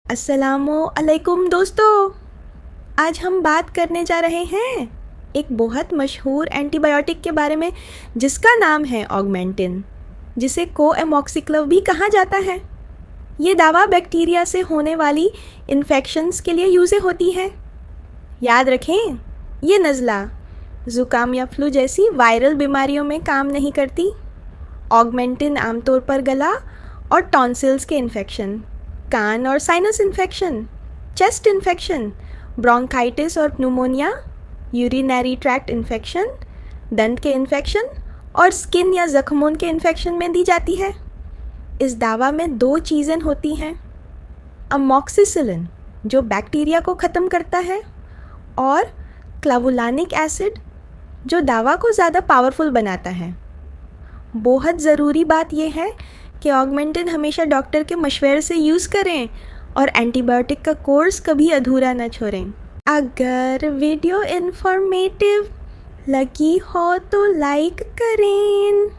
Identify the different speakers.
Speaker 1: अस्सलामुअलैकुम दोस्तों, आज हम बात करने जा रहे हैं एक बहुत मशहूर एंटीबायोटिक के बारे में जिसका नाम है ऑगमेंटिन, जिसे कोएमॉक्सिक्लव भी कहा जाता है। ये दवा बैक्टीरिया से होने वाली इन्फेक्शंस के लिए यूज़ होती है। याद रखें, ये नज़ला, ज़ुकाम या फ्लू जैसी वायरल बीमारियों में काम नहीं करती। ऑगमेंटिन आमतौर पर गला और टॉन्सिल्स के इन्फेक्शन, कान और sinus infection, chest infection, bronchitis और न्यूमोनिया, यूरिनरी ट्रैक्ट इन्फेक्शन, दंत के इन्फेक्शन और स्किन या जख्मों के इन्फेक्शन में दी जाती है। इस दवा में 2 चीज़ें होती हैं, अमोक्सिसिलिन जो बैक्टीरिया को ख़त्म करता है और क्लावुलानिक एसिड जो दवा को ज़्यादा पावरफुल बनाता है। बहुत ज़रूरी बात यह है कि ऑगमेंटिन हमेशा डॉक्टर के मशवरे से यूज़ करें और एंटीबायोटिक का कोर्स कभी अधूरा न छोड़ें। अगर वीडियो इन्फॉर्मेटिव लगी हो तो लाइक करें।